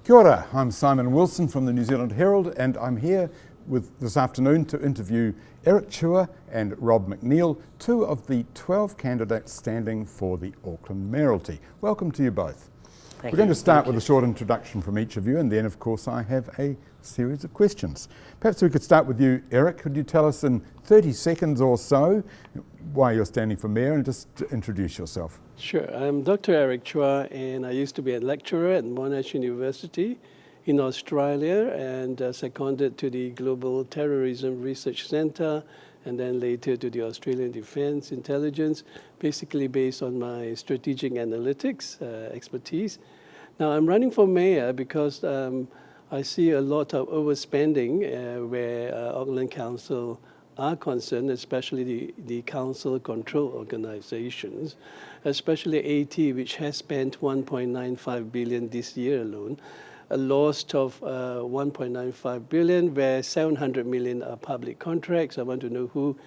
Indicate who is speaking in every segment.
Speaker 1: Kia ora, I'm Simon Wilson from the New Zealand Herald, and I'm here this afternoon to interview Eric Chuah and Rob McNeil, two of the 12 candidates standing for the Auckland mayoralty. Welcome to you both. We're going to start with a short introduction from each of you, and then of course I have a series of questions. Perhaps we could start with you, Eric. Could you tell us in 30 seconds or so why you're standing for mayor, and just introduce yourself?
Speaker 2: Sure. I'm Dr. Eric Chuah, and I used to be a lecturer at Monash University in Australia, and seconded to the Global Terrorism Research Centre, and then later to the Australian Defence Intelligence, basically based on my strategic analytics expertise. Now, I'm running for mayor because I see a lot of overspending where Auckland Council are concerned, especially the council control organizations, especially AT, which has spent 1.95 billion this year alone, a loss of 1.95 billion, where 700 million are public contracts. I want to know who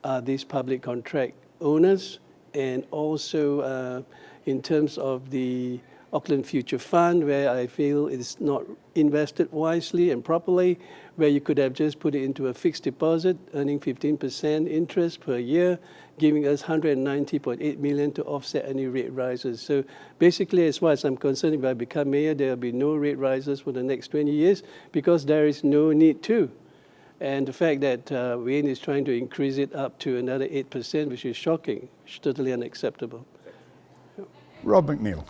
Speaker 2: are these public contract owners, and also in terms of the Auckland Future Fund, where I feel it's not invested wisely and properly, where you could have just put it into a fixed deposit, earning 15% interest per year, giving us 190.8 million to offset any rate rises. So basically, as far as I'm concerned, if I become mayor, there will be no rate rises for the next 20 years because there is no need to. And the fact that Wayne is trying to increase it up to another 8%, which is shocking, it's totally unacceptable.
Speaker 1: Rob McNeil.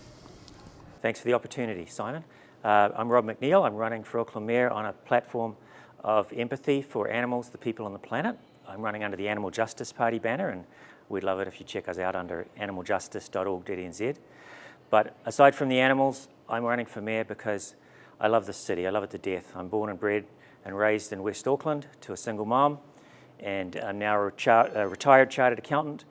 Speaker 3: Thanks for the opportunity, Simon. I'm Rob McNeil. I'm running for Auckland Mayor on a platform of empathy for animals, the people on the planet. I'm running under the Animal Justice Party banner, and we'd love it if you check us out under animaljustice.co.nz. But aside from the animals, I'm running for mayor because I love this city. I love it to death. I'm born and bred and raised in West Auckland to a single mom, and I'm now a retired chartered accountant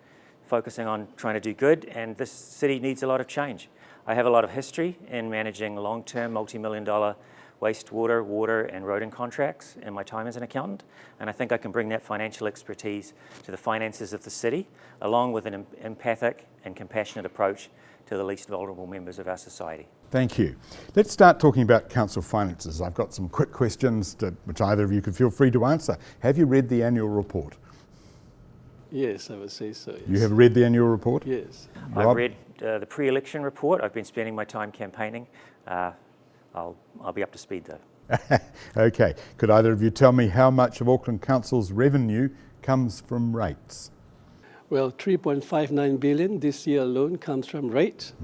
Speaker 3: focusing on trying to do good, and this city needs a lot of change. I have a lot of history in managing long-term multi-million-dollar wastewater, water and rodent contracts in my time as an accountant, and I think I can bring that financial expertise to the finances of the city, along with an empathic and compassionate approach to the least vulnerable members of our society.
Speaker 1: Thank you. Let's start talking about council finances. I've got some quick questions which either of you could feel free to answer. Have you read the annual report?
Speaker 2: Yes, I would say so, yes.
Speaker 1: You have read the annual report?
Speaker 2: Yes.
Speaker 1: Rob?
Speaker 3: I've read the pre-election report. I've been spending my time campaigning. I'll be up to speed though.
Speaker 1: Okay. Could either of you tell me how much of Auckland Council's revenue comes from rates?
Speaker 2: Well, 3.59 billion this year alone comes from rates,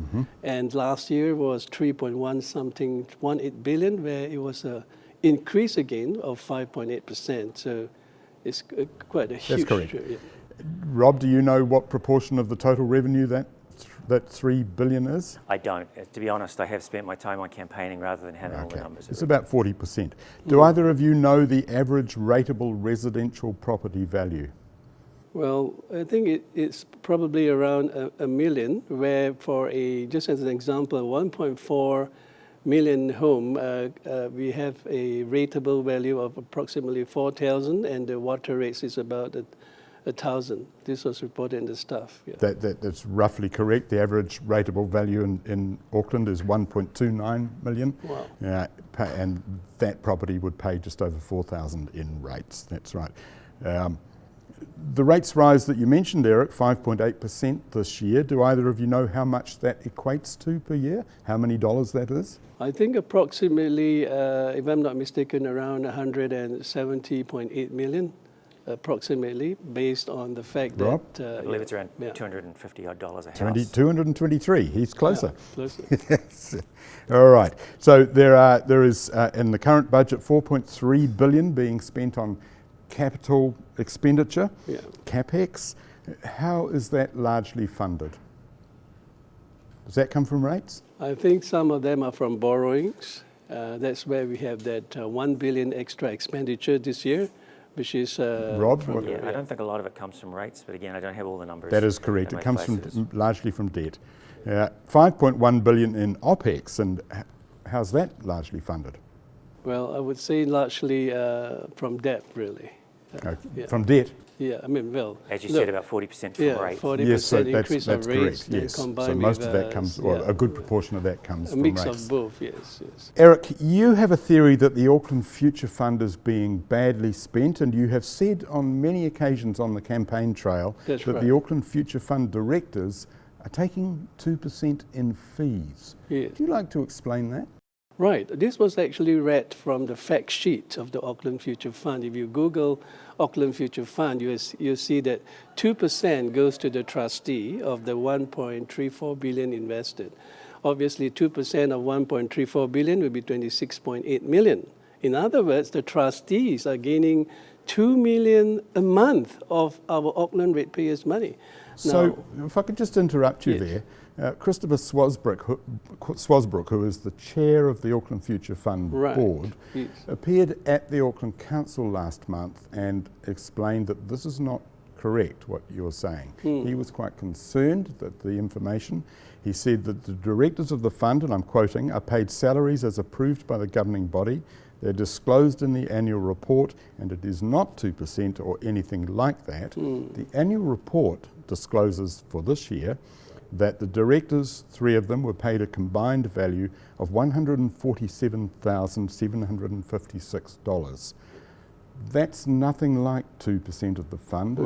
Speaker 2: and last year was 3.18 billion, where it was an increase again of 5.8%. So it's quite a huge.
Speaker 1: That's correct.
Speaker 2: Yeah.
Speaker 1: Rob, do you know what proportion of the total revenue that 3 billion is?
Speaker 3: I don't. To be honest, I have spent my time on campaigning rather than having all the numbers.
Speaker 1: It's about 40%. Do either of you know the average rateable residential property value?
Speaker 2: Well, I think it's probably around a million, where for just as an example, a 1.4 million home, we have a rateable value of approximately 4,000, and the water rates is about 1,000. This was reported in the stuff. Yeah.
Speaker 1: That's roughly correct. The average rateable value in Auckland is 1.29 million.
Speaker 2: Wow.
Speaker 1: And that property would pay just over 4,000 in rates. That's right. The rates rise that you mentioned, Eric, 5.8% this year. Do either of you know how much that equates to per year? How many dollars that is?
Speaker 2: I think approximately, if I'm not mistaken, around 170.8 million. Approximately, based on the fact
Speaker 1: Rob?
Speaker 2: that...
Speaker 3: I believe it's around $250 odd a house.
Speaker 1: 223, he's closer.
Speaker 2: Yeah, closer.
Speaker 1: Yes. All right, so there is in the current budget 4.3 billion being spent on capital expenditure, CapEx. How is that largely funded? Does that come from rates?
Speaker 2: I think some of them are from borrowings. That's where we have that 1 billion extra expenditure this year, which is...
Speaker 1: Rob?
Speaker 3: I don't think a lot of it comes from rates, but again, I don't have all the numbers.
Speaker 1: That is correct. It comes largely from debt. 5.1 billion in OPEX, and how's that largely funded?
Speaker 2: Well, I would say largely from debt, really.
Speaker 1: From debt?
Speaker 2: Yeah, I mean, well,
Speaker 3: As you
Speaker 2: look,
Speaker 3: said, about 40% from
Speaker 2: yeah,
Speaker 3: rates.
Speaker 2: 40%
Speaker 1: Yes, so
Speaker 2: increase
Speaker 1: that's
Speaker 2: of rates,
Speaker 1: correct.
Speaker 2: then
Speaker 1: Yes,
Speaker 2: combined
Speaker 1: so most
Speaker 2: with
Speaker 1: of that comes, well, a good proportion of that comes
Speaker 2: a
Speaker 1: from
Speaker 2: mix
Speaker 1: rates.
Speaker 2: of both. Yes.
Speaker 1: Eric, you have a theory that the Auckland Future Fund is being badly spent, and you have said on many occasions on the campaign trail
Speaker 2: That's
Speaker 1: that
Speaker 2: right.
Speaker 1: the Auckland Future Fund directors are taking 2% in fees.
Speaker 2: Yes.
Speaker 1: Would you like to explain that?
Speaker 2: Right. This was actually read from the fact sheet of the Auckland Future Fund. If you Google Auckland Future Fund, you see that 2% goes to the trustee of the 1.34 billion invested. Obviously, 2% of 1.34 billion would be 26.8 million. In other words, the trustees are gaining 2 million a month of our Auckland ratepayers' money.
Speaker 1: So, if I could just interrupt you
Speaker 2: Yes.
Speaker 1: there, Christopher Swasbrook, who is the chair of the Auckland Future Fund
Speaker 2: Right.
Speaker 1: board,
Speaker 2: Yes.
Speaker 1: appeared at the Auckland Council last month and explained that this is not correct, what you're saying. He was quite concerned that the information, he said that the directors of the fund, and I'm quoting, are paid salaries as approved by the governing body. They're disclosed in the annual report, and it is not 2% or anything like that. The annual report discloses for this year that the directors, 3 of them, were paid a combined value of $147,756. That's nothing like 2% of the fund.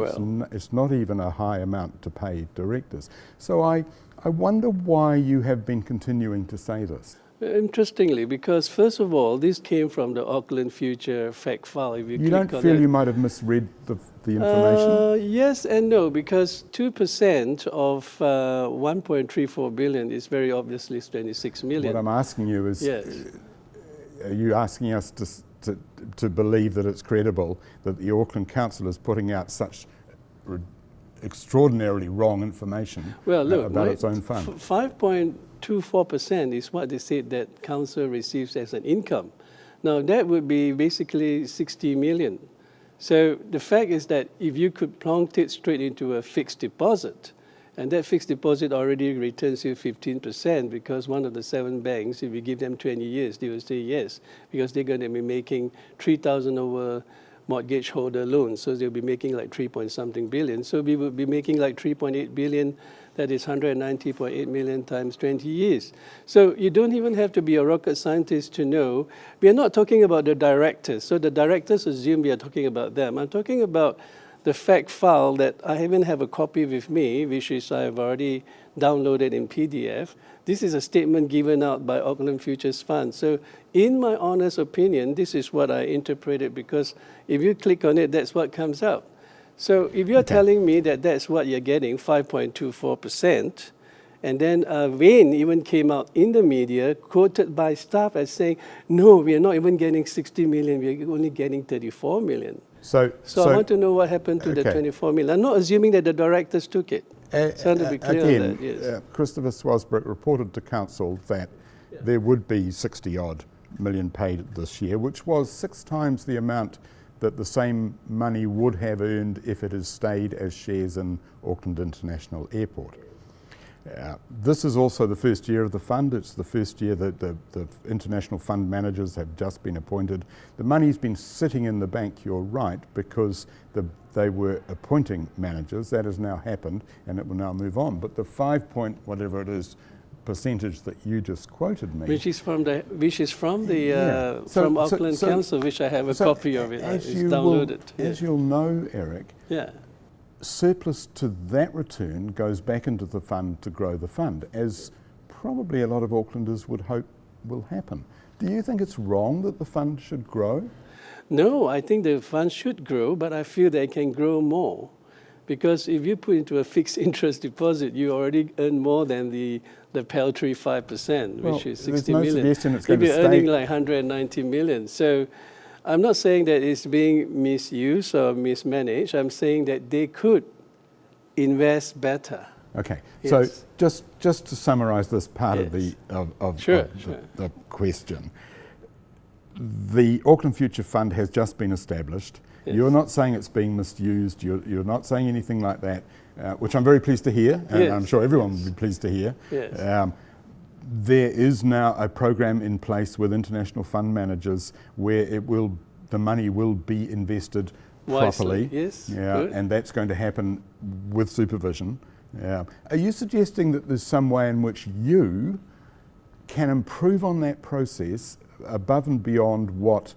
Speaker 1: It's not even a high amount to pay directors. So I wonder why you have been continuing to say this.
Speaker 2: Interestingly, because first of all, this came from the Auckland Future fact file. If
Speaker 1: You don't feel you might have misread the information?
Speaker 2: Yes and no, because 2% of 1.34 billion is very obviously 26 million.
Speaker 1: What I'm asking you is,
Speaker 2: Yes.
Speaker 1: are you asking us to believe that it's credible that the Auckland Council is putting out such extraordinarily wrong information about its own fund?
Speaker 2: 5.24% is what they said that council receives as an income. Now that would be basically 60 million. So the fact is that if you could plonk it straight into a fixed deposit, and that fixed deposit already returns you 15%, because one of the 7 banks, if you give them 20 years, they will say yes, because they're going to be making 3,000 over mortgage holder loans, so they'll be making like 3-point-something billion. So we would be making like 3.8 billion, that is 190.8 million times 20 years. So you don't even have to be a rocket scientist to know. We are not talking about the directors. So the directors assume we are talking about them. I'm talking about the fact file that I even have a copy with me, which is I've already downloaded in PDF. This is a statement given out by Auckland Futures Fund. So in my honest opinion, this is what I interpreted, because if you click on it, that's what comes out. So if you're telling me that that's what you're getting, 5.24%, and then Wayne even came out in the media, quoted by staff as saying, no, we are not even getting 60 million, we're only getting 34 million. So I want to know what happened to the 24 million. I'm not assuming that the directors took it. So to be clear
Speaker 1: again,
Speaker 2: on that, yes.
Speaker 1: Christopher Swasbrook reported to council that there would be 60-odd million paid this year, which was 6 times the amount that the same money would have earned if it has stayed as shares in Auckland International Airport. This is also the first year of the fund. It's the first year that the international fund managers have just been appointed. The money's been sitting in the bank, you're right, because they were appointing managers. That has now happened, and it will now move on. But the 5 point whatever it is percentage that you just quoted me,
Speaker 2: Which is from Auckland Council, which I have a copy of it. It's downloaded.
Speaker 1: As you'll know, Eric, surplus to that return goes back into the fund to grow the fund, as probably a lot of Aucklanders would hope will happen. Do you think it's wrong that the fund should grow?
Speaker 2: No, I think the fund should grow, but I feel they can grow more. Because if you put into a fixed interest deposit, you already earn more than the paltry 5%, which is 60 million.
Speaker 1: Suggestion it's going
Speaker 2: You'll
Speaker 1: to
Speaker 2: be
Speaker 1: stay.
Speaker 2: earning like 190 million. So I'm not saying that it's being misused or mismanaged. I'm saying that they could invest better.
Speaker 1: Okay,
Speaker 2: Yes.
Speaker 1: so just to summarise this part of the question, the Auckland Future Fund has just been established.
Speaker 2: Yes.
Speaker 1: You're not saying it's being misused. You're not saying anything like that, which I'm very pleased to hear, and I'm sure everyone will be pleased to hear.
Speaker 2: Yes.
Speaker 1: There is now a program in place with international fund managers where the money will be invested properly.
Speaker 2: Yes.
Speaker 1: Yeah,
Speaker 2: Good.
Speaker 1: and that's going to happen with supervision. Yeah. Are you suggesting that there's some way in which you can improve on that process above and beyond what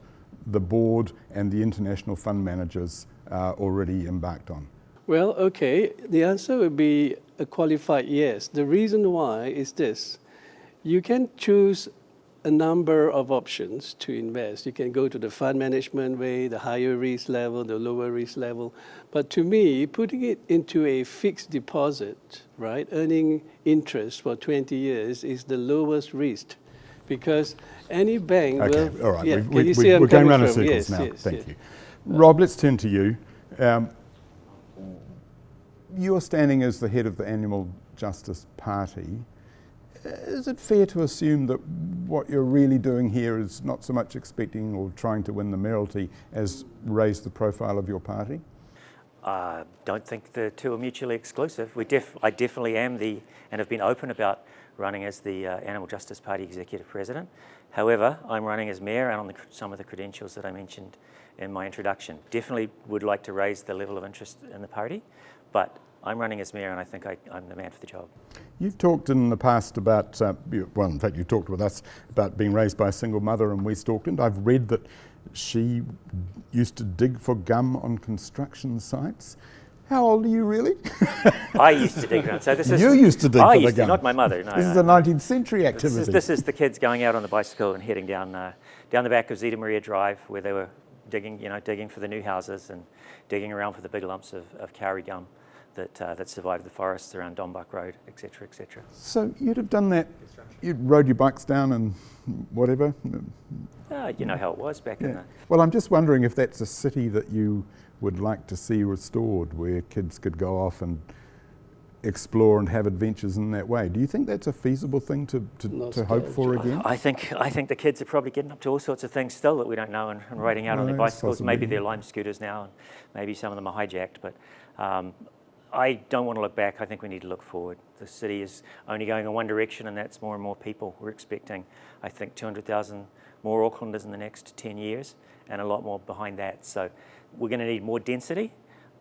Speaker 1: the board and the international fund managers are already embarked on?
Speaker 2: Well, okay. The answer would be a qualified yes. The reason why is this. You can choose a number of options to invest. You can go to the fund management way, the higher risk level, the lower risk level. But to me, putting it into a fixed deposit, right, earning interest for 20 years is the lowest risk, because any bank will...
Speaker 1: Okay, all right.
Speaker 2: Yeah,
Speaker 1: We're going around in circles
Speaker 2: yes,
Speaker 1: now.
Speaker 2: yes,
Speaker 1: Thank
Speaker 2: yes.
Speaker 1: you. Rob, let's turn to you. You're standing as the head of the Animal Justice Party. Is it fair to assume that what you're really doing here is not so much expecting or trying to win the mayoralty as raise the profile of your party?
Speaker 3: I don't think the two are mutually exclusive. I definitely am and have been open about running as the Animal Justice Party Executive President. However, I'm running as Mayor and on some of the credentials that I mentioned in my introduction. Definitely would like to raise the level of interest in the party, but I'm running as Mayor and I think I'm the man for the job.
Speaker 1: You've talked in the past about, well, in fact, you talked with us about being raised by a single mother in West Auckland. I've read that she used to dig for gum on construction sites. How old are you really?
Speaker 3: I used to dig around. So this is
Speaker 1: You used to dig for the gum.
Speaker 3: Not my mother. No,
Speaker 1: This is a 19th century activity.
Speaker 3: This is the kids going out on the bicycle and heading down the back of Zeta Maria Drive, where they were digging for the new houses and digging around for the big lumps of kauri gum that survived the forests around Dombuck Road, etc., etc.
Speaker 1: So you'd have done that, you'd rode your bikes down and whatever?
Speaker 3: You know how it was back in the...
Speaker 1: Well, I'm just wondering if that's a city that you would like to see restored, where kids could go off and explore and have adventures in that way. Do you think that's a feasible thing to hope for again?
Speaker 3: I think the kids are probably getting up to all sorts of things still that we don't know and riding out on their bicycles.
Speaker 1: Possibly.
Speaker 3: Maybe they're Lime scooters now, and maybe some of them are hijacked. But I don't want to look back. I think we need to look forward. The city is only going in one direction, and that's more and more people. We're expecting, I think, 200,000 more Aucklanders in the next 10 years, and a lot more behind that. So we're going to need more density.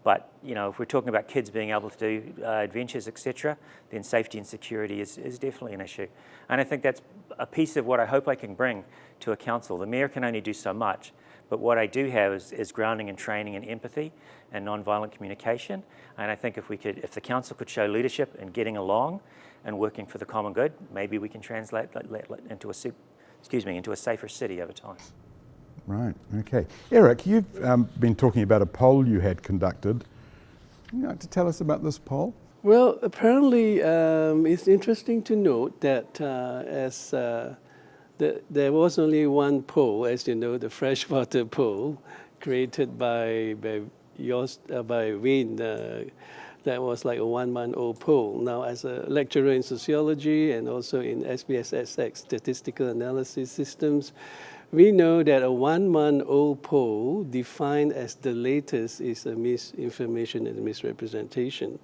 Speaker 3: But if we're talking about kids being able to do adventures, etc., then safety and security is definitely an issue. And I think that's a piece of what I hope I can bring to a council. The mayor can only do so much, but what I do have is grounding and training and empathy and non-violent communication. And I think if the council could show leadership in getting along and working for the common good, maybe we can translate that into a safer city over time.
Speaker 1: Right, okay. Eric, you've been talking about a poll you had conducted. Would you like to tell us about this poll?
Speaker 2: Well, apparently it's interesting to note that there was only one poll, as you know, the freshwater poll, created by Wayne. That was like a 1-month-old poll. Now, as a lecturer in sociology and also in SPSSX, statistical analysis systems, we know that a 1-month-old poll defined as the latest is a misinformation and misrepresentation.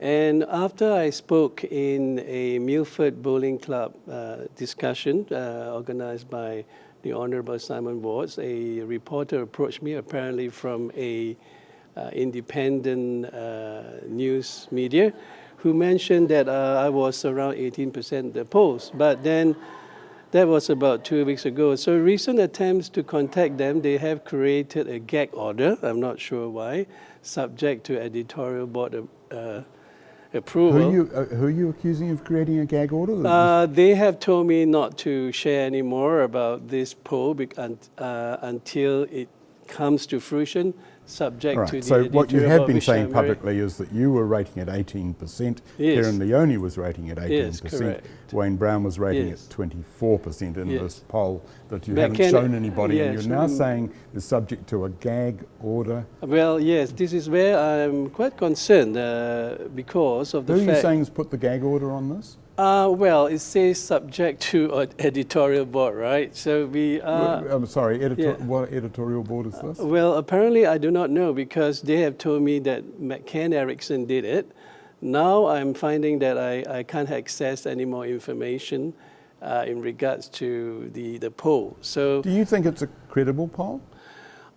Speaker 2: And after I spoke in a Milford Bowling Club discussion organized by the Honorable Simon Watts, a reporter approached me, apparently from a independent news media, who mentioned that I was around 18% of the polls. But then that was about 2 weeks ago. So recent attempts to contact them, they have created a gag order, I'm not sure why, subject to editorial board approval.
Speaker 1: Who are you accusing of creating a gag order?
Speaker 2: They have told me not to share any more about this poll until it comes to fruition, subject to the
Speaker 1: so what you
Speaker 2: editorial
Speaker 1: have
Speaker 2: board,
Speaker 1: been
Speaker 2: which
Speaker 1: saying
Speaker 2: I'm very-
Speaker 1: publicly is that you were rating at 18%,
Speaker 2: Yes.
Speaker 1: Karen Leone was rating at 18%,
Speaker 2: correct.
Speaker 1: Wayne Brown was rating
Speaker 2: Yes.
Speaker 1: at 24% in
Speaker 2: Yes.
Speaker 1: this poll that you
Speaker 2: But
Speaker 1: haven't
Speaker 2: can-
Speaker 1: shown anybody, and
Speaker 2: yes,
Speaker 1: you're now saying is subject to a gag order.
Speaker 2: Well, yes, this is where I'm quite concerned because of the
Speaker 1: Who are
Speaker 2: fact...
Speaker 1: you saying has put the gag order on this?
Speaker 2: Well, it says subject to editorial board, right? So we are...
Speaker 1: I'm sorry,
Speaker 2: yeah.
Speaker 1: what editorial board is this?
Speaker 2: Well, apparently I do not know, because they have told me that McCann Erickson did it. Now I'm finding that I can't access any more information in regards to the poll. So
Speaker 1: Do you think it's a credible poll?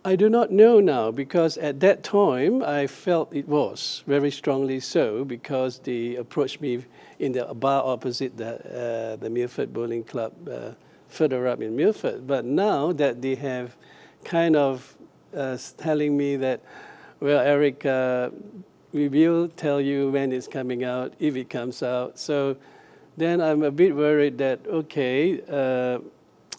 Speaker 2: I do not know now, because at that time I felt it was very strongly so, because they approached me in the bar opposite the Milford Bowling Club, further up in Milford. But now that they have kind of telling me that, well, Eric, we will tell you when it's coming out, if it comes out. So then I'm a bit worried that, okay,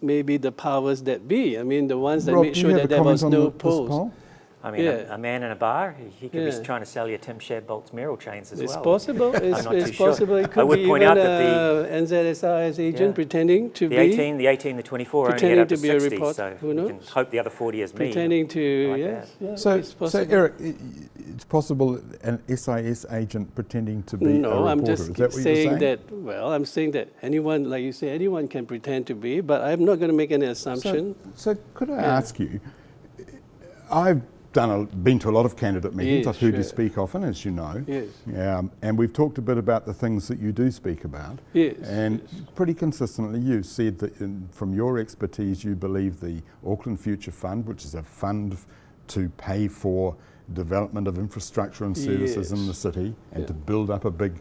Speaker 2: maybe the powers that be, I mean, the ones that
Speaker 1: Rob,
Speaker 2: made
Speaker 1: do you
Speaker 2: sure
Speaker 1: have
Speaker 2: that
Speaker 1: a
Speaker 2: there
Speaker 1: comment
Speaker 2: was
Speaker 1: on
Speaker 2: no
Speaker 1: this
Speaker 2: polls.
Speaker 1: poll?
Speaker 3: I mean,
Speaker 2: Yeah.
Speaker 3: a man in a bar, he could
Speaker 2: Yeah.
Speaker 3: be trying to sell you Tim Shadbolt's mayoral chains as
Speaker 2: It's
Speaker 3: well.
Speaker 2: possible. It's,
Speaker 3: not too
Speaker 2: it's
Speaker 3: sure.
Speaker 2: possible. It
Speaker 3: I
Speaker 2: could
Speaker 3: would
Speaker 2: be
Speaker 3: point
Speaker 2: even
Speaker 3: out that
Speaker 2: NZSI's agent
Speaker 3: Yeah.
Speaker 2: pretending to
Speaker 3: the
Speaker 2: be
Speaker 3: 18, the 24 only
Speaker 2: pretending
Speaker 3: get up to
Speaker 2: to be a
Speaker 3: 60,
Speaker 2: reporter.
Speaker 3: so
Speaker 2: Who
Speaker 3: you
Speaker 2: knows?
Speaker 3: can hope the other 40 is me.
Speaker 2: pretending to
Speaker 3: like
Speaker 2: yes.
Speaker 3: that.
Speaker 2: Yeah,
Speaker 1: So,
Speaker 2: it's possible.
Speaker 1: Eric, it's possible an SIS agent pretending to be a
Speaker 2: No,
Speaker 1: reporter.
Speaker 2: I'm just
Speaker 1: Is that what
Speaker 2: saying
Speaker 1: you're saying?
Speaker 2: that. Well, I'm saying that anyone, like you say, anyone can pretend to be, but I'm not going to make any assumption.
Speaker 1: So could I ask you, I've been to a lot of candidate meetings.
Speaker 2: Yes,
Speaker 1: I've heard you
Speaker 2: sure.
Speaker 1: speak often, as you know.
Speaker 2: Yes.
Speaker 1: And we've talked a bit about the things that you do speak about.
Speaker 2: Yes,
Speaker 1: And
Speaker 2: yes.
Speaker 1: pretty consistently you've said that from your expertise you believe the Auckland Future Fund, which is a fund to pay for development of infrastructure and services in the
Speaker 2: Yes.
Speaker 1: city and
Speaker 2: Yeah.
Speaker 1: to build up a big,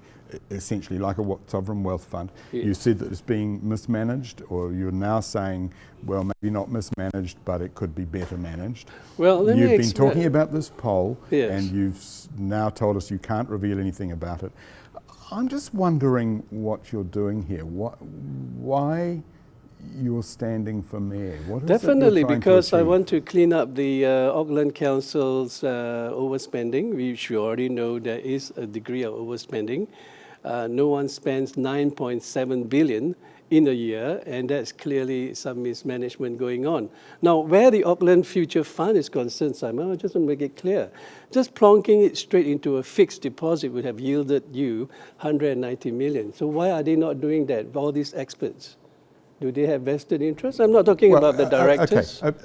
Speaker 1: essentially like a sovereign wealth fund.
Speaker 2: Yes.
Speaker 1: You said that it's being mismanaged, or you're now saying, well, maybe not mismanaged, but it could be better managed.
Speaker 2: Well, let me
Speaker 1: You've been
Speaker 2: explain.
Speaker 1: talking about this poll,
Speaker 2: Yes.
Speaker 1: and you've now told us you can't reveal anything about it. I'm just wondering what you're doing here. Why you're standing for mayor? What is it
Speaker 2: Definitely,
Speaker 1: you're trying to
Speaker 2: because I
Speaker 1: achieve?
Speaker 2: want to clean up the Auckland Council's overspending. We should already know there is a degree of overspending. No one spends 9.7 billion in a year, and that's clearly some mismanagement going on. Now, where the Auckland Future Fund is concerned, Simon, I just want to make it clear. Just plonking it straight into a fixed deposit would have yielded you 190 million. So why are they not doing that, all these experts? Do they have vested interest? I'm not talking about the directors.
Speaker 1: Okay.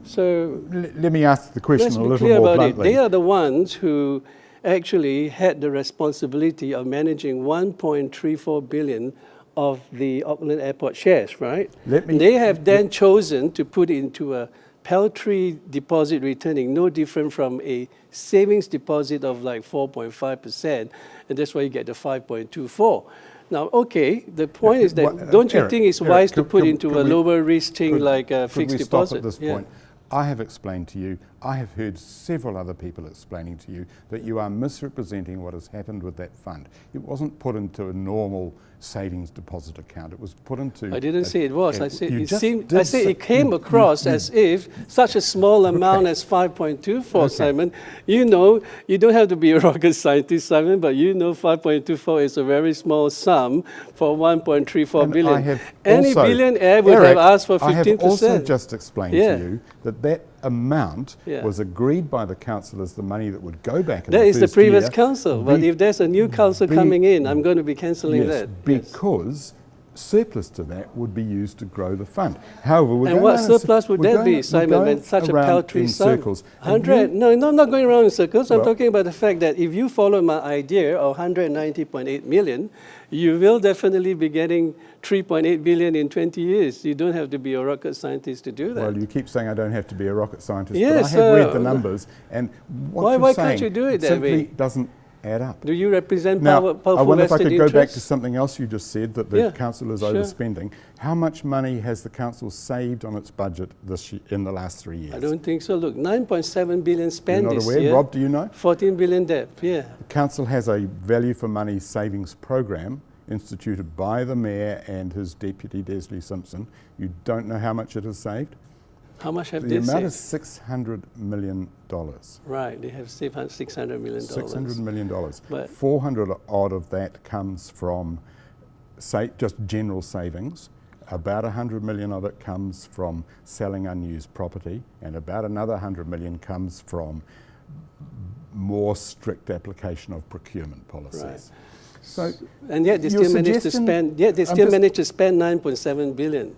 Speaker 2: So
Speaker 1: Let me ask the question
Speaker 2: let's
Speaker 1: a
Speaker 2: be
Speaker 1: little
Speaker 2: clear
Speaker 1: more
Speaker 2: about it.
Speaker 1: bluntly.
Speaker 2: They are the ones who actually had the responsibility of managing 1.34 billion of the Auckland Airport shares, right? They have then chosen to put it into a paltry deposit returning, no different from a savings deposit of like 4.5%, and that's why you get the 5.24. Now, okay, the point is that don't you
Speaker 1: Eric,
Speaker 2: think it's
Speaker 1: Eric,
Speaker 2: wise to
Speaker 1: could-
Speaker 2: put
Speaker 1: could-
Speaker 2: into
Speaker 1: could
Speaker 2: a
Speaker 1: we-
Speaker 2: lower risk thing like a
Speaker 1: Could
Speaker 2: fixed
Speaker 1: we
Speaker 2: deposit?
Speaker 1: stop at this
Speaker 2: Yeah.
Speaker 1: point? I have explained to you, I have heard several other people explaining to you that you are misrepresenting what has happened with that fund. It wasn't put into a normal savings deposit account. It was put into...
Speaker 2: I didn't say it was. I said
Speaker 1: you
Speaker 2: it
Speaker 1: just
Speaker 2: seemed.
Speaker 1: did
Speaker 2: I said
Speaker 1: say-
Speaker 2: it came
Speaker 1: you-
Speaker 2: across
Speaker 1: you-
Speaker 2: as if such a small amount as 5.24, Simon. You know, you don't have to be a rocket scientist, Simon, but you know 5.24 is a very small sum for 1.34
Speaker 1: And
Speaker 2: billion.
Speaker 1: I have
Speaker 2: Any
Speaker 1: also-
Speaker 2: billionaire would
Speaker 1: Eric,
Speaker 2: have asked for 15%.
Speaker 1: I have also just explained
Speaker 2: Yeah.
Speaker 1: to you that that amount
Speaker 2: Yeah.
Speaker 1: was agreed by the council as the money that would go back in
Speaker 2: That
Speaker 1: the
Speaker 2: is the
Speaker 1: first
Speaker 2: previous
Speaker 1: year.
Speaker 2: council. But if there's a new council coming in, I'm going to be cancelling
Speaker 1: Yes,
Speaker 2: that. Yes.
Speaker 1: because surplus to that would be used to grow the fund. However, we're
Speaker 2: And
Speaker 1: going
Speaker 2: what
Speaker 1: around in
Speaker 2: surplus would
Speaker 1: we're
Speaker 2: that
Speaker 1: going-
Speaker 2: be,
Speaker 1: we're
Speaker 2: Simon,
Speaker 1: going
Speaker 2: when such a
Speaker 1: around
Speaker 2: paltry
Speaker 1: in
Speaker 2: sum?
Speaker 1: circles. And
Speaker 2: 100? No, I'm not going around in circles. I'm
Speaker 1: Well-
Speaker 2: talking about the fact that if you follow my idea of 190.8 million, you will definitely be getting 3.8 billion in 20 years. You don't have to be a rocket scientist to do that.
Speaker 1: Well, you keep saying I don't have to be a rocket scientist,
Speaker 2: Yes,
Speaker 1: but I have read the
Speaker 2: sir.
Speaker 1: numbers, and what
Speaker 2: Why-
Speaker 1: you're
Speaker 2: why
Speaker 1: saying
Speaker 2: can't you do it that
Speaker 1: simply
Speaker 2: way?
Speaker 1: doesn't add up.
Speaker 2: Do you represent
Speaker 1: Now,
Speaker 2: powerful
Speaker 1: I wonder if I
Speaker 2: vested
Speaker 1: could go back to
Speaker 2: interests?
Speaker 1: something else you just said, that the
Speaker 2: Yeah,
Speaker 1: council is
Speaker 2: sure.
Speaker 1: overspending. How much money has the council saved on its budget this year, in the last 3 years?
Speaker 2: I don't think so. Look, 9.7 billion
Speaker 1: You're
Speaker 2: spent
Speaker 1: not
Speaker 2: this
Speaker 1: aware?
Speaker 2: year.
Speaker 1: Rob, do you know?
Speaker 2: 14 billion debt, yeah.
Speaker 1: The council has a value for money savings program instituted by the mayor and his deputy, Desley Simpson. You don't know how much it has saved?
Speaker 2: How much have
Speaker 1: The
Speaker 2: they
Speaker 1: amount
Speaker 2: saved?
Speaker 1: is $600 million.
Speaker 2: Right, they have saved $600 million.
Speaker 1: $600 million.
Speaker 2: But-
Speaker 1: 400 odd of that comes from just general savings. About 100 million of it comes from selling unused property, and about another 100 million comes from more strict application of procurement policies.
Speaker 2: Right.
Speaker 1: So,
Speaker 2: And yet they
Speaker 1: your
Speaker 2: still managed to
Speaker 1: suggestion-
Speaker 2: spend. Yet they
Speaker 1: I'm
Speaker 2: still
Speaker 1: just-
Speaker 2: managed to spend 9.7 billion.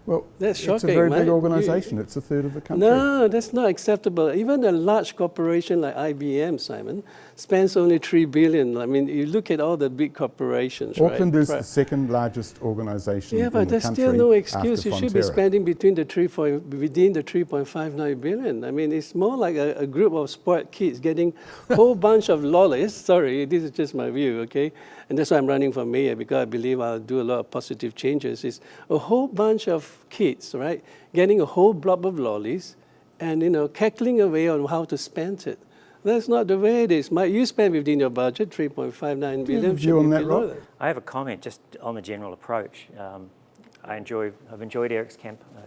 Speaker 1: Well,
Speaker 2: That's
Speaker 1: it's a
Speaker 2: shocking,
Speaker 1: very
Speaker 2: mate.
Speaker 1: big organisation. It's a third of the country.
Speaker 2: No, that's not acceptable. Even a large corporation like IBM, Simon, spends only $3 billion. I mean, you look at all the big corporations,
Speaker 1: Auckland
Speaker 2: right?
Speaker 1: is the second largest organisation
Speaker 2: Yeah,
Speaker 1: in
Speaker 2: but
Speaker 1: the
Speaker 2: there's
Speaker 1: country
Speaker 2: still no
Speaker 1: after
Speaker 2: excuse. You should be
Speaker 1: Fonterra.
Speaker 2: spending within the 3.59 billion. I mean, it's more like a group of spoiled kids getting a whole bunch of lollies. Sorry, this is just my view, okay? And that's why I'm running for mayor, because I believe I'll do a lot of positive changes. It's a whole bunch of kids, right, getting a whole blob of lollies and, cackling away on how to spend it. That's not the way it is. You spend within your budget, 3.59 billion.
Speaker 1: Do you have a view on that, Rob?
Speaker 3: I have a comment just on the general approach. I've enjoyed Eric's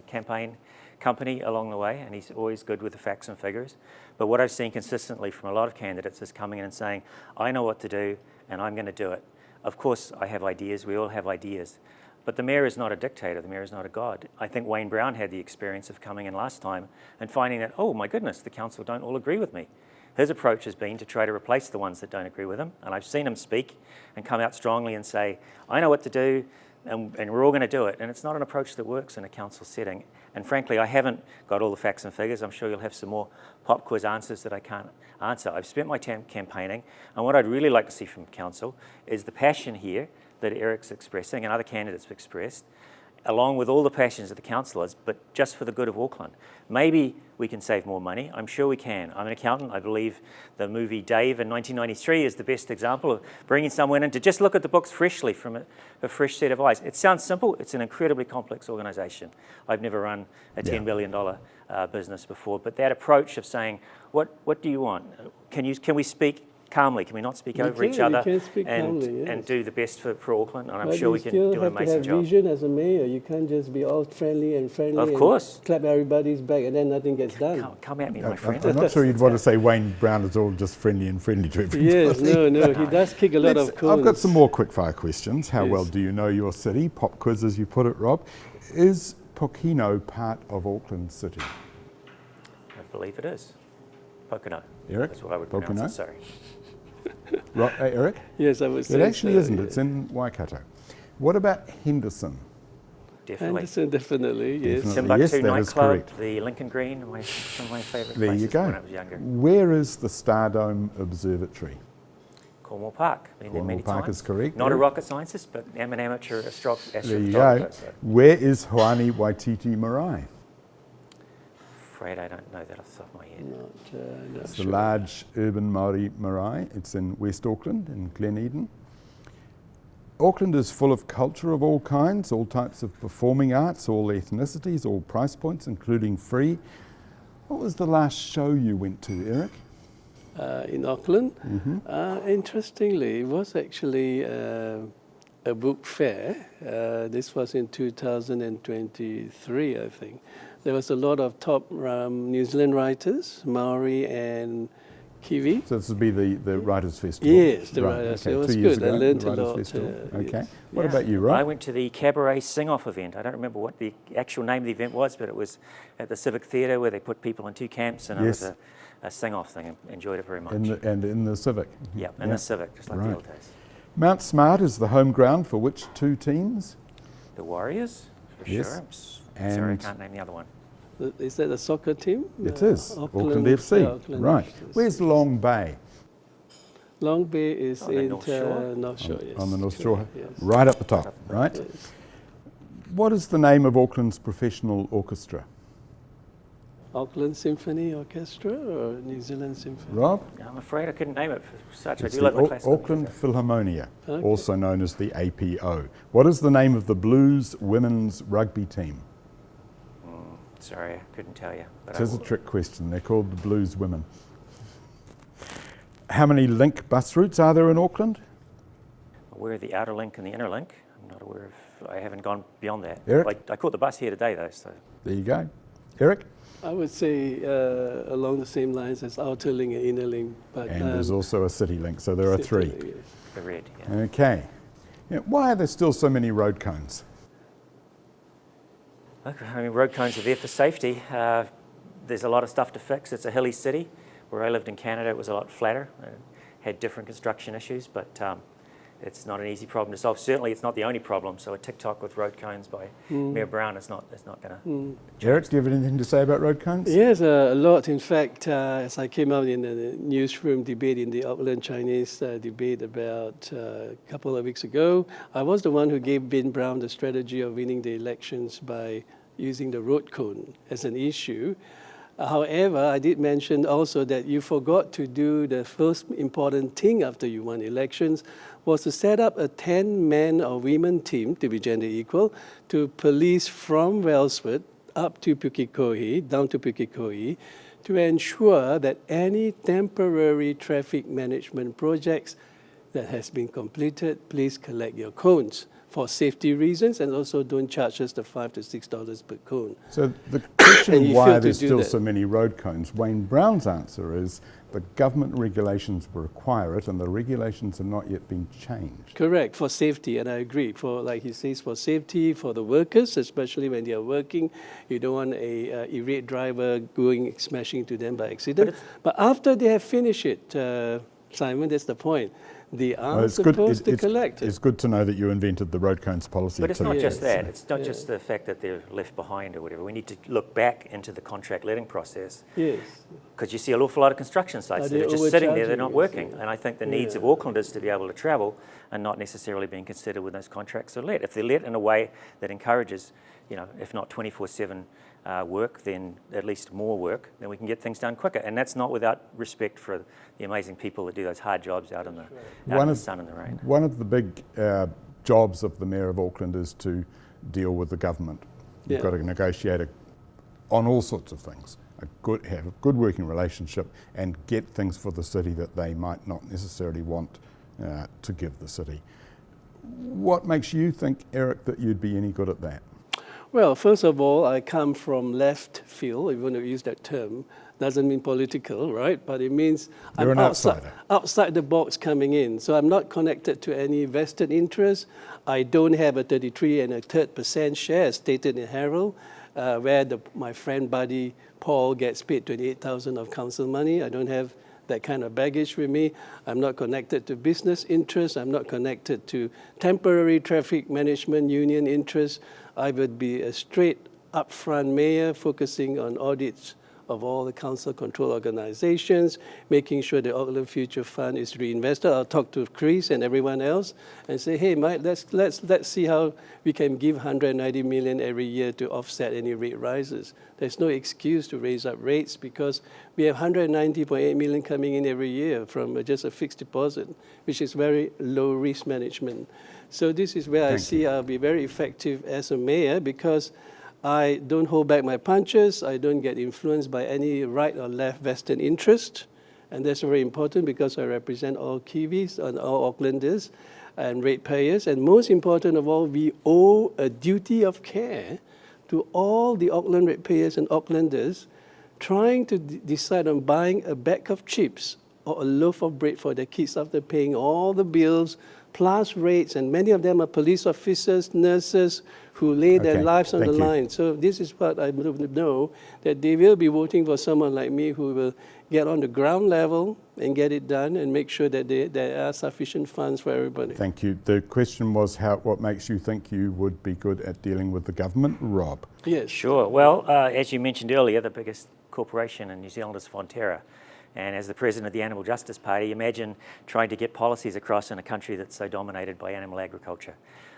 Speaker 3: campaign company along the way, and he's always good with the facts and figures. But what I've seen consistently from a lot of candidates is coming in and saying, I know what to do, and I'm going to do it. Of course, I have ideas. We all have ideas. But the mayor is not a dictator. The mayor is not a god. I think Wayne Brown had the experience of coming in last time and finding that, oh my goodness, the council don't all agree with me. His approach has been to try to replace the ones that don't agree with him. And I've seen him speak and come out strongly and say, I know what to do, and we're all going to do it. And it's not an approach that works in a council setting. And frankly, I haven't got all the facts and figures. I'm sure you'll have some more pop quiz answers that I can't answer. I've spent my time campaigning, and what I'd really like to see from council is the passion here that Eric's expressing and other candidates have expressed, along with all the passions of the councillors, but just for the good of Auckland. Maybe we can save more money. I'm sure we can. I'm an accountant. I believe the movie Dave in 1993 is the best example of bringing someone in to just look at the books freshly from a fresh set of eyes. It sounds simple. It's an incredibly complex organisation. I've never run a $10 billion business before, but that approach of saying, what do you want? Can we speak calmly? Can we not speak over each other and do the best for Auckland? And I'm sure we can do an amazing job.
Speaker 2: You still have to have vision as a mayor. You can't just be all friendly and
Speaker 3: Of course.
Speaker 2: and clap everybody's back and then nothing gets done.
Speaker 3: Come at me, my friend.
Speaker 1: I'm not sure you'd want to say Wayne Brown is all just friendly to everybody.
Speaker 2: Yes, no, he does kick a lot of cones.
Speaker 1: I've got some more quickfire questions. How well do you know your city? Pop quiz, as you put it, Rob. Is Pokeno part of Auckland City?
Speaker 3: I believe it is. Pocono.
Speaker 1: Eric?
Speaker 3: That's what I would
Speaker 1: Pocono?
Speaker 3: pronounce it, sorry.
Speaker 1: Eric?
Speaker 2: Yes, I would say
Speaker 1: It actually
Speaker 2: so,
Speaker 1: isn't.
Speaker 2: yes.
Speaker 1: It's in Waikato. What about Henderson?
Speaker 3: Definitely.
Speaker 2: Henderson, definitely, yes.
Speaker 1: Definitely.
Speaker 3: Timbuktu
Speaker 1: Yes, that is
Speaker 3: nightclub,
Speaker 1: correct.
Speaker 3: the Lincoln Green, some of my favourite
Speaker 1: There
Speaker 3: places
Speaker 1: you go.
Speaker 3: when I was younger.
Speaker 1: Where is the Stardome Observatory?
Speaker 3: Cornwall Park. Been there many
Speaker 1: Cornwall Park
Speaker 3: times.
Speaker 1: is correct.
Speaker 3: Not a
Speaker 1: Eric?
Speaker 3: rocket scientist, but I'm an amateur
Speaker 1: There you
Speaker 3: astrophotographer.
Speaker 1: go.
Speaker 3: So
Speaker 1: Where is Hoani Waititi Marae?
Speaker 3: afraid I don't know that off the top of my head.
Speaker 2: Not
Speaker 1: It's
Speaker 2: sure.
Speaker 1: the large urban Māori marae. It's in West Auckland, in Glen Eden. Auckland is full of culture of all kinds, all types of performing arts, all ethnicities, all price points, including free. What was the last show you went to, Eric?
Speaker 2: In Auckland.
Speaker 1: Mm-hmm.
Speaker 2: Interestingly, it was actually a book fair. This was in 2023, I think. There was a lot of top New Zealand writers, Maori and Kiwi.
Speaker 1: So this would be the Writers' Festival?
Speaker 2: Yes, the
Speaker 1: Right,
Speaker 2: Writers.
Speaker 1: okay.
Speaker 2: It was
Speaker 1: 2 years
Speaker 2: good. I
Speaker 1: ago,
Speaker 2: learned
Speaker 1: the
Speaker 2: a
Speaker 1: Writers'
Speaker 2: lot.
Speaker 1: Festival. Okay.
Speaker 2: Yes.
Speaker 1: What
Speaker 3: Yeah.
Speaker 1: about you, Rob?
Speaker 3: I went to the Cabaret Sing-Off event. I don't remember what the actual name of the event was, but it was at the Civic Theatre where they put people in 2 camps, and
Speaker 1: Yes.
Speaker 3: it was a sing-off thing. I enjoyed it very much.
Speaker 1: in the Civic?
Speaker 3: Yeah, in the Civic, just like
Speaker 1: Right.
Speaker 3: the old days.
Speaker 1: Mount Smart is the home ground for which 2 teams?
Speaker 3: The Warriors, for
Speaker 1: Yes.
Speaker 3: sure. Sorry, I
Speaker 1: And-
Speaker 3: can't name the other one.
Speaker 2: Is that a soccer team?
Speaker 1: It is, Auckland FC.
Speaker 2: Auckland
Speaker 1: Right.
Speaker 2: FC.
Speaker 1: Where's Long Bay?
Speaker 2: Long Bay is
Speaker 3: On the
Speaker 2: in
Speaker 3: North Shore?
Speaker 2: North Shore, yes.
Speaker 1: On the North Shore?
Speaker 2: Yes.
Speaker 1: Right up the top, right?
Speaker 2: Yes.
Speaker 1: What is the name of Auckland's professional orchestra?
Speaker 2: Auckland Symphony Orchestra or New Zealand Symphony?
Speaker 1: Rob?
Speaker 3: I'm afraid I couldn't name it for such.
Speaker 1: It's
Speaker 3: I do
Speaker 1: the
Speaker 3: like my classical
Speaker 1: Auckland
Speaker 3: music.
Speaker 1: Philharmonia,
Speaker 2: Okay.
Speaker 1: also known as the APO. What is the name of the Blues women's rugby team?
Speaker 3: Sorry, I couldn't tell you. But
Speaker 1: It
Speaker 3: I
Speaker 1: is a
Speaker 3: will.
Speaker 1: trick question. They're called the Blues women. How many link bus routes are there in Auckland?
Speaker 3: Aware of the outer link and the inner link. I'm not aware of. I haven't gone beyond that.
Speaker 1: Eric?
Speaker 3: I caught the bus here today though. So
Speaker 1: There you go. Eric?
Speaker 2: I would say along the same lines as outer link and inner link. But,
Speaker 1: And there's also a city link, so there are 3.
Speaker 2: yes.
Speaker 3: the red. Yeah.
Speaker 1: Okay. Yeah, why are there still so many road cones?
Speaker 3: Okay, I mean, road cones are there for safety. There's a lot of stuff to fix. It's a hilly city. Where I lived in Canada, it was a lot flatter. It had different construction issues, but it's not an easy problem to solve. Certainly, it's not the only problem. So a TikTok with road cones by Mayor Brown is not going to.
Speaker 1: Eric, do you have anything to say about road cones?
Speaker 2: Yes, a lot. In fact, as I came out in the newsroom debate in the Auckland Chinese debate about a couple of weeks ago, I was the one who gave Ben Brown the strategy of winning the elections by using the road cone as an issue. However, I did mention also that you forgot to do the first important thing after you won elections was to set up a 10-man or women team, to be gender equal, to police from Wellsford up to Pukekohe, down to Pukekohe, to ensure that any temporary traffic management projects that has been completed, please collect your cones for safety reasons, and also don't charge us the $5 to $6 per cone.
Speaker 1: So the question why
Speaker 2: failed to
Speaker 1: there's
Speaker 2: do
Speaker 1: still
Speaker 2: that.
Speaker 1: so many road cones, Wayne Brown's answer is the government regulations will require it, and the regulations have not yet been changed.
Speaker 2: Correct, for safety, and I agree. For, like he says, for safety, for the workers, especially when they are working, you don't want a irate driver smashing into them by accident. But after they have finished it, Simon, that's the point. They are supposed to collect it.
Speaker 1: It's good to know that you invented the road cones policy.
Speaker 3: But it's
Speaker 1: too.
Speaker 3: not just
Speaker 2: Yes.
Speaker 3: that. It's not just the fact that they're left behind or whatever. We need to look back into the contract letting process.
Speaker 2: Yes.
Speaker 3: Because you see an awful lot of construction sites that are just sitting there, they're not working. And I think the needs of Aucklanders to be able to travel are not necessarily being considered when those contracts are let. If they're let in a way that encourages, if not 24/7 work, then at least more work, then we can get things done quicker. And that's not without respect for the amazing people that do those hard jobs out in the sun and the rain.
Speaker 1: One of the big jobs of the Mayor of Auckland is to deal with the government. You've got to negotiate on all sorts of things. Have a good working relationship and get things for the city that they might not necessarily want to give the city. What makes you think, Eric, that you'd be any good at that?
Speaker 2: Well, first of all, I come from left field, if you want to use that term. Doesn't mean political, right? But it means
Speaker 1: You're
Speaker 2: I'm
Speaker 1: an outsider.
Speaker 2: outside the box coming in. So I'm not connected to any vested interest. I don't have a 33 1/3% share, as stated in Herald, where my friend buddy Paul gets paid $28,000 of council money. I don't have that kind of baggage with me. I'm not connected to business interests. I'm not connected to temporary traffic management union interests. I would be a straight upfront mayor focusing on audits of all the council control organizations, making sure the Auckland Future Fund is reinvested. I'll talk to Chris and everyone else and say, hey, Mike, let's see how we can give $190 million every year to offset any rate rises. There's no excuse to raise up rates because we have $190.8 million coming in every year from just a fixed deposit, which is very low risk management. So this is where I see I'll be very effective as a mayor because I don't hold back my punches. I don't get influenced by any right or left vested interest. And that's very important because I represent all Kiwis and all Aucklanders and ratepayers. And most important of all, we owe a duty of care to all the Auckland ratepayers and Aucklanders trying to decide on buying a bag of chips or a loaf of bread for their kids after paying all the bills, plus rates, and many of them are police officers, nurses, who lay their lives on the line. So this is what I know, that they will be voting for someone like me who will get on the ground level and get it done and make sure that there are sufficient funds for everybody.
Speaker 1: Thank you. The question was what makes you think you would be good at dealing with the government? Rob?
Speaker 2: Yes.
Speaker 3: Sure. Well, as you mentioned earlier, the biggest corporation in New Zealand is Fonterra. And as the president of the Animal Justice Party, imagine trying to get policies across in a country that's so dominated by animal agriculture.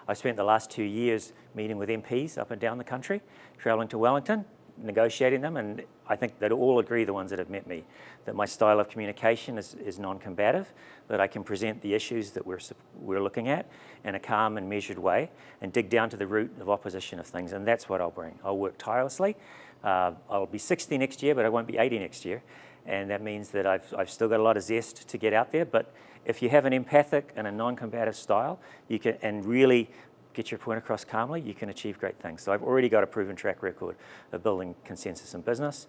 Speaker 3: I've spent the last 2 years meeting with MPs up and down the country, travelling to Wellington, negotiating them, and I think they'd all agree, the ones that have met me, that my style of communication is non-combative, that I can present the issues that we're looking at in a calm and measured way and dig down to the root of opposition of things, and that's what I'll bring. I'll work tirelessly. I'll be 60 next year, but I won't be 80 next year. And that means that I've still got a lot of zest to get out there. But if you have an empathic and a non-combative style, you can, and really get your point across calmly, you can achieve great things. So I've already got a proven track record of building consensus in business.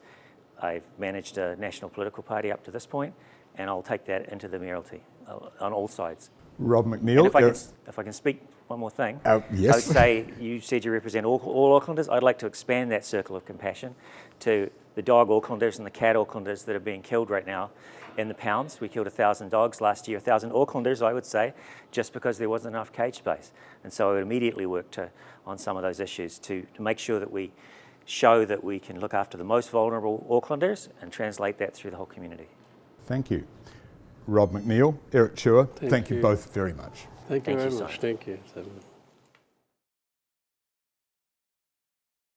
Speaker 3: I've managed a national political party up to this point, and I'll take that into the mayoralty on all sides.
Speaker 1: Rob McNeil.
Speaker 3: And if I can speak one more thing.
Speaker 1: Yes.
Speaker 3: I would say, you said you represent all Aucklanders. I'd like to expand that circle of compassion to the dog Aucklanders and the cat Aucklanders that are being killed right now in the pounds. We killed 1,000 dogs last year, 1,000 Aucklanders, I would say, just because there wasn't enough cage space. And so I would immediately work on some of those issues to make sure that we show that we can look after the most vulnerable Aucklanders and translate that through the whole community.
Speaker 1: Thank you. Rob McNeil, Eric Chuah, thank you
Speaker 2: you.
Speaker 1: both very much.
Speaker 2: Thank you
Speaker 3: Thank you,
Speaker 2: very much.
Speaker 3: Simon.
Speaker 2: Thank you.